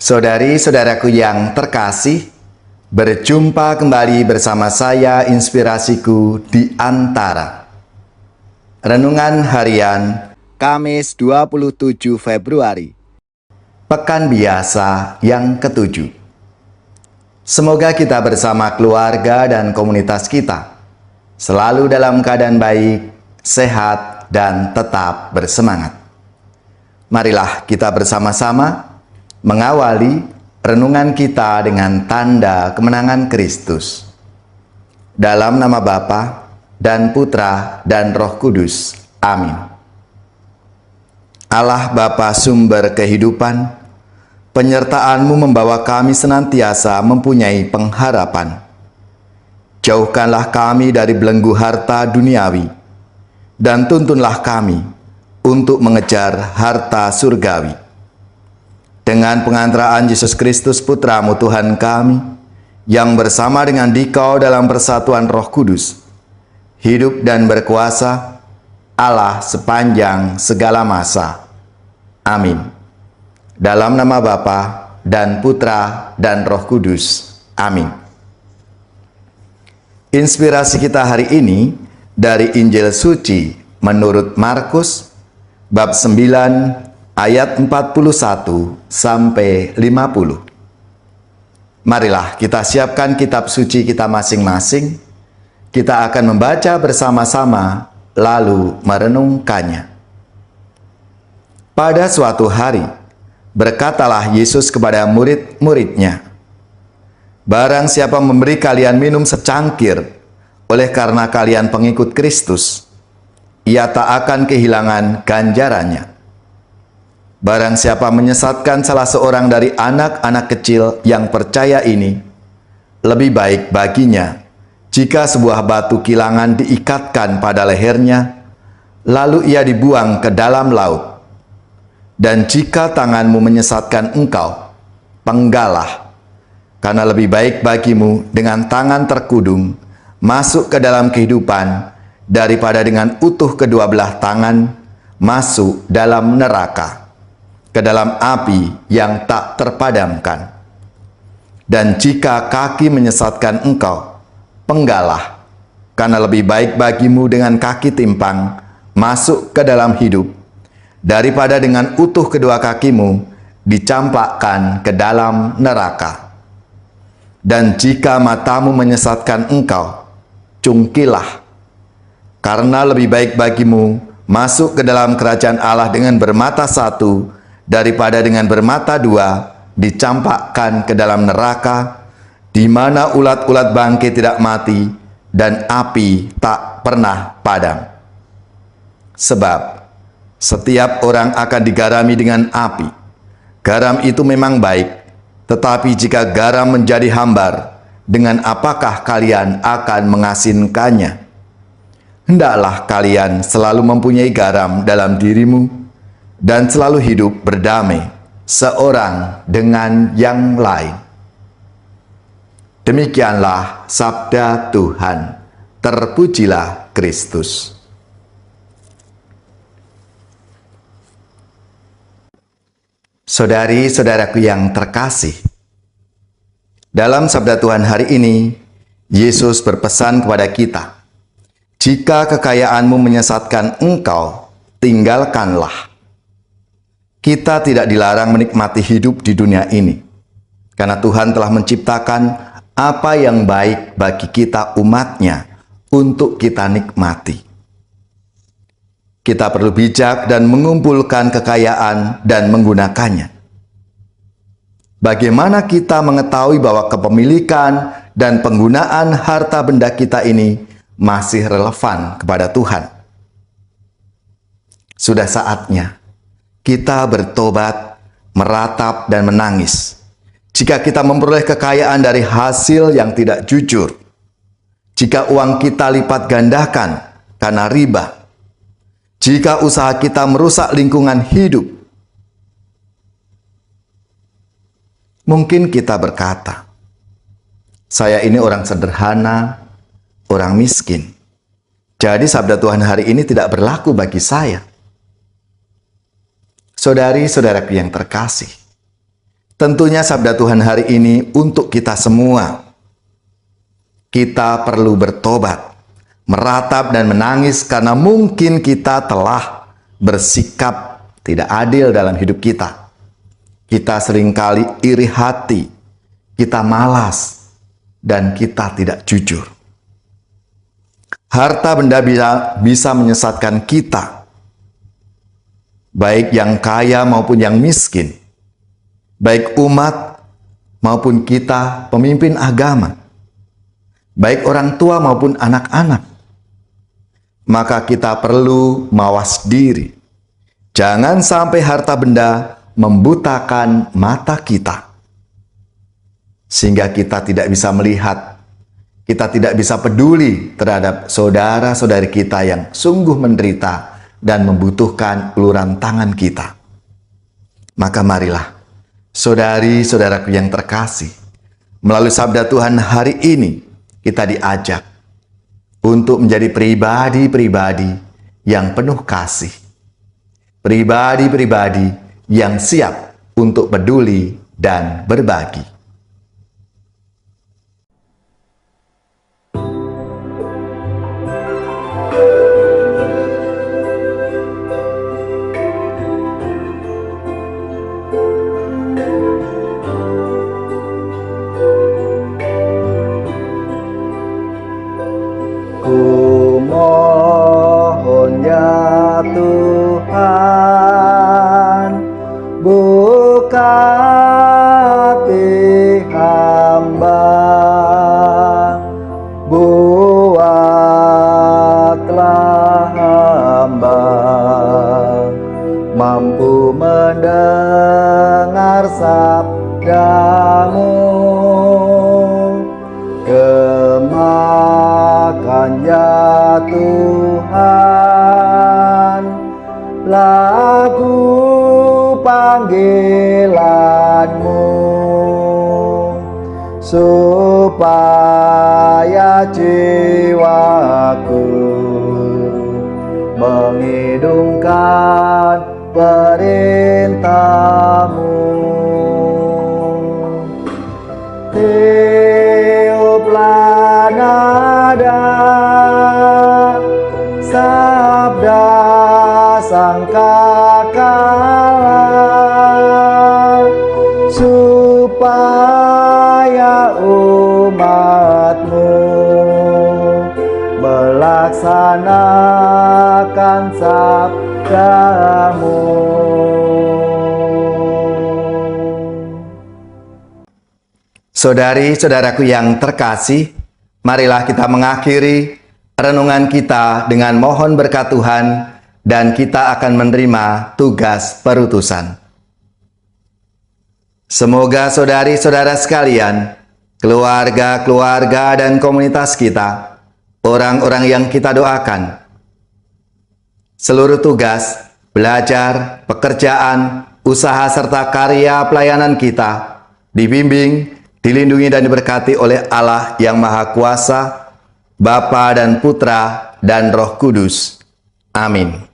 Saudari-saudaraku yang terkasih, berjumpa kembali bersama saya Inspirasiku di Antara. Renungan Harian Kamis 27 Februari, Pekan Biasa yang ke-7. Semoga kita bersama keluarga dan komunitas kita selalu dalam keadaan baik, sehat, dan tetap bersemangat. Marilah kita bersama-sama mengawali renungan kita dengan tanda kemenangan Kristus. Dalam nama Bapa dan Putra dan Roh Kudus. Amin. Allah Bapa sumber kehidupan, penyertaan-Mu membawa kami senantiasa mempunyai pengharapan. Jauhkanlah kami dari belenggu harta duniawi, dan tuntunlah kami untuk mengejar harta surgawi. Dengan pengantaraan Yesus Kristus Putra-Mu Tuhan kami, yang bersama dengan Dikau dalam persatuan Roh Kudus, hidup dan berkuasa, Allah sepanjang segala masa. Amin. Dalam nama Bapa dan Putra dan Roh Kudus. Amin. Inspirasi kita hari ini dari Injil Suci menurut Markus, bab 9, ayat 41 sampai 50. Marilah kita siapkan kitab suci kita masing-masing. Kita akan membaca bersama-sama lalu merenungkannya. Pada suatu hari, berkatalah Yesus kepada murid-muridnya, "Barang siapa memberi kalian minum secangkir oleh karena kalian pengikut Kristus, ia tak akan kehilangan ganjarannya. Barang siapa menyesatkan salah seorang dari anak-anak kecil yang percaya ini, lebih baik baginya jika sebuah batu kilangan diikatkan pada lehernya, lalu ia dibuang ke dalam laut. Dan jika tanganmu menyesatkan engkau, penggalah, karena lebih baik bagimu dengan tangan terkudung masuk ke dalam kehidupan daripada dengan utuh kedua belah tangan masuk dalam neraka, ke dalam api yang tak terpadamkan. Dan jika kaki menyesatkan engkau, penggalah, karena lebih baik bagimu dengan kaki timpang masuk ke dalam hidup, daripada dengan utuh kedua kakimu dicampakkan ke dalam neraka. Dan jika matamu menyesatkan engkau, cungkilah, karena lebih baik bagimu masuk ke dalam kerajaan Allah dengan bermata satu, daripada dengan bermata dua dicampakkan ke dalam neraka, di mana ulat-ulat bangkai tidak mati dan api tak pernah padam. Sebab setiap orang akan digarami dengan api. Garam itu memang baik, tetapi jika garam menjadi hambar, dengan apakah kalian akan mengasinkannya? Hendaklah kalian selalu mempunyai garam dalam dirimu, dan selalu hidup berdamai seorang dengan yang lain." Demikianlah sabda Tuhan. Terpujilah Kristus. Saudari-saudaraku yang terkasih, dalam sabda Tuhan hari ini, Yesus berpesan kepada kita, "Jika kekayaanmu menyesatkan engkau, tinggalkanlah." Kita tidak dilarang menikmati hidup di dunia ini, karena Tuhan telah menciptakan apa yang baik bagi kita umatnya untuk kita nikmati. Kita perlu bijak dan mengumpulkan kekayaan dan menggunakannya. Bagaimana kita mengetahui bahwa kepemilikan dan penggunaan harta benda kita ini masih relevan kepada Tuhan? Sudah saatnya kita bertobat, meratap, dan menangis jika kita memperoleh kekayaan dari hasil yang tidak jujur, jika uang kita lipat gandakan karena riba, jika usaha kita merusak lingkungan hidup. Mungkin kita berkata, "Saya ini orang sederhana, orang miskin, jadi sabda Tuhan hari ini tidak berlaku bagi saya." Saudari-saudaraku yang terkasih, Tentunya sabda Tuhan hari ini untuk kita semua. Kita perlu bertobat, meratap dan menangis karena mungkin kita telah bersikap tidak adil dalam hidup kita. Kita seringkali iri hati, kita malas, dan kita tidak jujur. Harta benda bisa menyesatkan kita, baik yang kaya maupun yang miskin, baik umat maupun kita pemimpin agama, baik orang tua maupun anak-anak. Maka kita perlu mawas diri. Jangan sampai harta benda membutakan mata kita, sehingga kita tidak bisa melihat, kita tidak bisa peduli terhadap saudara-saudari kita yang sungguh menderita dan membutuhkan uluran tangan kita. Maka marilah, saudari-saudaraku yang terkasih, melalui sabda Tuhan hari ini, kita diajak untuk menjadi pribadi-pribadi yang penuh kasih. Pribadi-pribadi yang siap untuk peduli dan berbagi. Kumohon ya Tuhan, buka hati hamba, buatlah hamba mampu mendengar sabdamu. Gemakan ya Tuhan lagu panggilanmu, supaya jiwaku mengidungkan perintahmu. Tiuplah nada sabda sangkakala, supaya umatmu melaksanakan sabdamu. Saudari-saudaraku yang terkasih, marilah kita mengakhiri renungan kita dengan mohon berkat Tuhan, dan kita akan menerima tugas perutusan. Semoga saudari-saudara sekalian, keluarga-keluarga dan komunitas kita, orang-orang yang kita doakan, seluruh tugas, belajar, pekerjaan, usaha serta karya pelayanan kita dibimbing, dilindungi dan diberkati oleh Allah yang Maha Kuasa, Bapa dan Putra dan Roh Kudus. Amin.